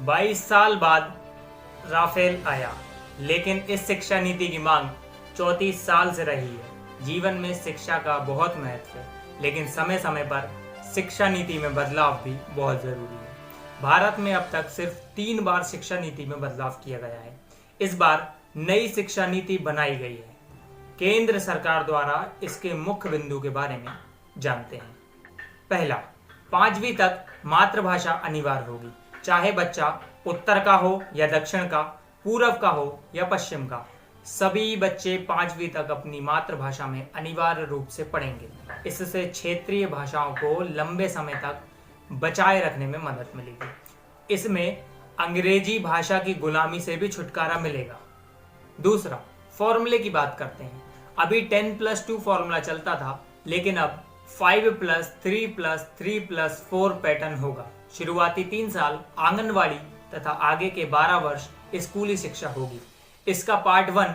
22 साल बाद राफेल आया, लेकिन इस शिक्षा नीति की मांग 34 साल से रही है। जीवन में शिक्षा का बहुत महत्व है, लेकिन समय समय पर शिक्षा नीति में बदलाव भी बहुत जरूरी है। भारत में अब तक सिर्फ 3 बार शिक्षा नीति में बदलाव किया गया है। इस बार नई शिक्षा नीति बनाई गई है। केंद्र सरकार द्वारा इसके मुख्य बिंदु के बारे में जानते हैं। पहला, 5वीं तक मातृभाषा अनिवार्य होगी, चाहे बच्चा उत्तर का हो या दक्षिण का, पूर्व का हो या पश्चिम का। सभी बच्चे 5वीं तक अपनी मातृभाषा में अनिवार्य रूप से पढ़ेंगे। इससे क्षेत्रीय भाषाओं को लंबे समय तक बचाए रखने में मदद मिलेगी। इसमें अंग्रेजी भाषा की गुलामी से भी छुटकारा मिलेगा। दूसरा, फॉर्मूले की बात करते हैं। अभी 10+2 फॉर्मूला चलता था, लेकिन अब 5+3+3+4 पैटर्न होगा। शुरुआती 3 साल आंगनवाड़ी तथा आगे के 12 वर्ष स्कूली शिक्षा होगी। इसका पार्ट 1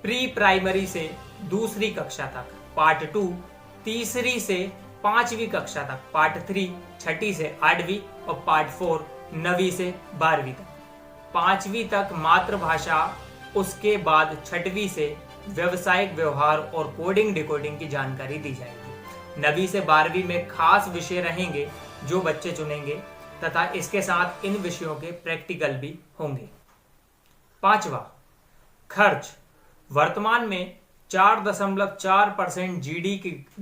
प्री प्राइमरी से 2री कक्षा तक, पार्ट 2 3री से 5वीं कक्षा तक, पार्ट 3 6ठी से 8वीं और पार्ट 4 9वीं से 12वीं तक। 5वीं तक मातृभाषा, उसके बाद 6वीं से व्यवसायिक व्यवहार और कोडिंग डिकोडिंग की जानकारी दी जाएगी। 9वीं से 12वीं में खास विषय रहेंगे जो बच्चे चुनेंगे तथा इसके साथ इन विषयों के प्रैक्टिकल भी होंगे। 5वां, खर्च। वर्तमान में 4.4%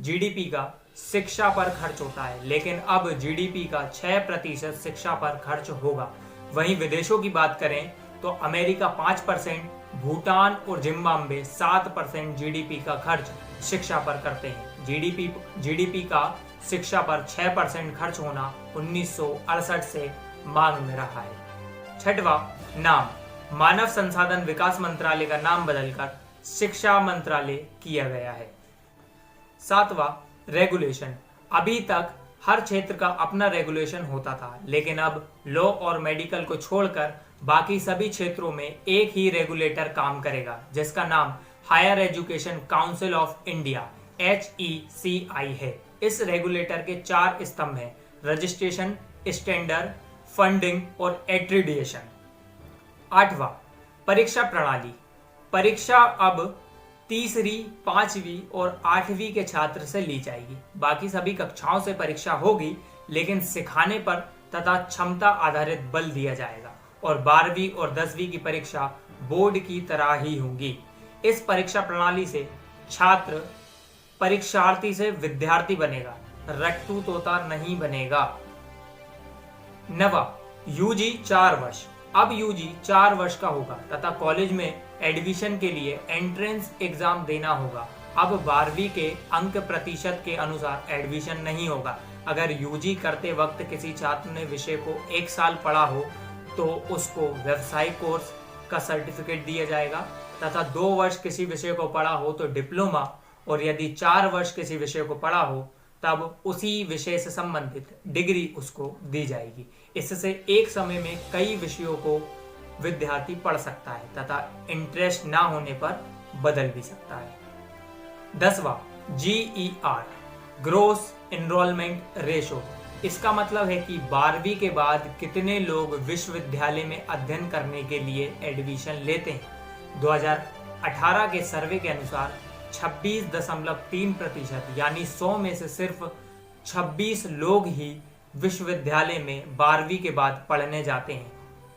जीडीपी का शिक्षा पर खर्च होता है, लेकिन अब जीडीपी का 6% शिक्षा पर खर्च होगा। वहीं विदेशों की बात करें तो अमेरिका 5%, भूटान और जिम्बाब्वे 7% जीडीपी का खर्च शिक्षा पर करते हैं। जीडीपी का शिक्षा पर 6% खर्च होना 1968 से मांग में रहा है। 6वां, नाम। मानव संसाधन विकास मंत्रालय का नाम बदलकर शिक्षा मंत्रालय किया गया है। 7वां, रेगुलेशन। अभी तक हर क्षेत्र का अपना रेगुलेशन होता था, लेकिन अब लॉ और मेडिकल को छोड़कर बाकी सभी क्षेत्रों में एक ही रेगुलेटर काम करेगा, जिसका नाम Higher Education Council of India HECI है। इस रेगुलेटर के 4 स्तंभ हैं: रजिस्ट्रेशन, स्टैंडर्ड, फंडिंग और एक्रीडिटेशन। 8वां, परीक्षा प्रणाली। परीक्षा अब 3री, 5वीं और 8वीं के छात्र से ली जाएगी। बाकी सभी कक्षाओं से परीक्षा होगी, लेकिन सिखाने पर तथा क्षमता आधारित बल दिया जाएगा और 12वीं और 10वीं की परीक्षा बोर्ड की तरह ही होंगी। इस परीक्षा प्रणाली से छात्र परीक्षार्थी से विद्यार्थी बनेगा, रट्टू तोता नहीं बनेगा। 9वां, यूजी 4 वर्ष। अब यूजी 4 वर्ष का होगा तथा कॉलेज में एडमिशन के लिए एंट्रेंस एग्जाम देना होगा। अब 12वीं के अंक प्रतिशत के अनुसार एडमिशन नहीं होगा। अगर यूजी करते वक्त किसी छात्र ने विषय को 1 साल पढ़ा हो तो उसको व्यावसायिक कोर्स का सर्टिफिकेट दिया जाएगा तथा 2 वर्ष किसी विषय को पढ़ा हो तो डिप्लोमा, और यदि 4 वर्ष किसी विषय को पढ़ा हो तब उसी विषय से संबंधित डिग्री उसको दी जाएगी। इससे एक समय में कई विषयों को विद्यार्थी पढ़ सकता है तथा इंटरेस्ट ना होने पर बदल भी सकता है। 10वां, GER ग्रोस एनरोलमेंट रेशो। इसका मतलब है कि 12वीं के बाद कितने लोग विश्वविद्यालय में अध्ययन करने के लिए एडमिशन लेते हैं। 2018 के सर्वे के अनुसार 26.3% यानी 100 में से सिर्फ 26 लोग ही विश्वविद्यालय में 12वीं के बाद पढ़ने जाते हैं,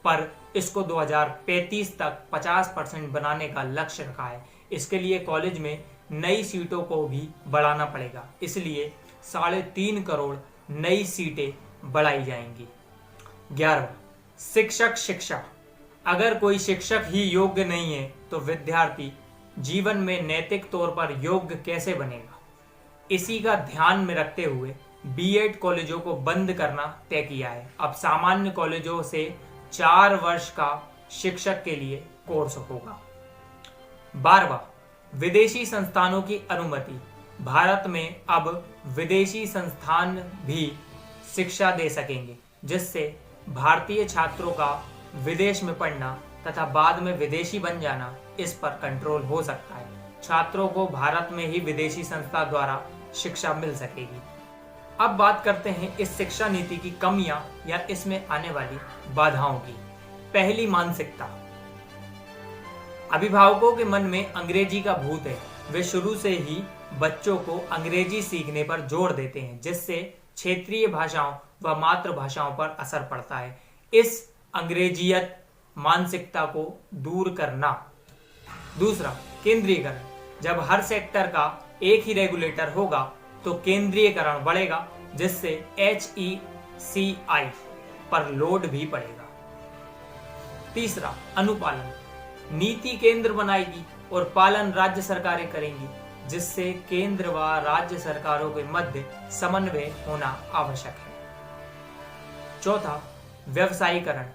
पर इसको 2035 तक 50% बनाने का लक्ष्य रखा है। इसके लिए कॉलेज में नई सीटों को भी बढ़ाना पड़ेगा, इसलिए 3.5 करोड़ नई सीटें बढ़ाई जाएंगी। 11वां, शिक्षक शिक्षा। अगर कोई शिक्षक ही योग्य नहीं है तो विद्यार्थी जीवन में नैतिक तौर पर योग्य कैसे बनेगा। इसी का ध्यान में रखते हुए बीएड कॉलेजों को बंद करना तय किया है। अब सामान्य कॉलेजों से 4 वर्ष का शिक्षक के लिए कोर्स होगा। 12वां, विदेशी संस्थानों की अनुमति। भारत में अब विदेशी संस्थान भी शिक्षा दे सकेंगे, जिससे भारतीय छात्रों का विदेश में पढ़ना तथा बाद में विदेशी बन जाना, इस पर कंट्रोल हो सकता है। छात्रों को भारत में ही विदेशी संस्था द्वारा शिक्षा मिल सकेगी। अब बात करते हैं इस शिक्षा नीति की कमियां या इसमें आने वाली बाधाओं की। पहली, मानसिकता। अभिभावकों के मन में अंग्रेजी का भूत है। वे शुरू से ही बच्चों को अंग्रेजी सीखने पर जोर देते हैं, जिससे क्षेत्रीय भाषाओं व मातृभाषाओं पर असर पड़ता है। इस अंग्रेजियत मानसिकता को दूर करना। दूसरा, केंद्रीयकरण। जब हर सेक्टर का एक ही रेगुलेटर होगा तो केंद्रीयकरण बढ़ेगा, जिससे HECI पर लोड भी पड़ेगा। तीसरा, अनुपालन। नीति केंद्र बनाएगी और पालन राज्य सरकारें करेंगी, जिससे केंद्र व राज्य सरकारों के मध्य समन्वय होना आवश्यक है। चौथा, व्यवसायीकरण।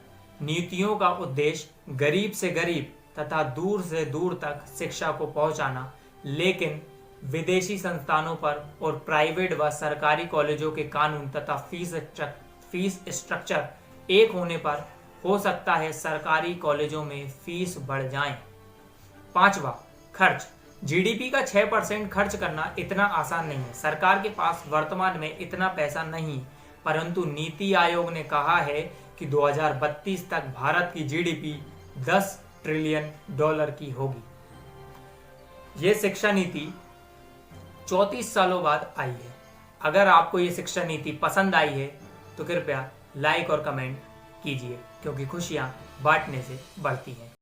नीतियों का उद्देश्य गरीब से गरीब तथा दूर से दूर तक शिक्षा को पहुंचाना, लेकिन विदेशी संस्थानों पर और प्राइवेट व सरकारी कॉलेजों के कानून तथा फीस स्ट्रक्चर एक होने पर हो सकता है सरकारी कॉलेजों में फीस बढ़ जाए। पांचवा, खर्च। GDP का 6% खर्च करना इतना आसान नहीं है। सरकार के पास वर्तमान में इतना पैसा नहीं, परंतु नीति आयोग ने कहा है कि 2032 तक भारत की GDP $10 ट्रिलियन की होगी। ये शिक्षा नीति 34 सालों बाद आई है। अगर आपको ये शिक्षा नीति पसंद आई है तो कृपया लाइक और कमेंट कीजिए, क्योंकि खुशियां बांटने से बढ़ती हैं।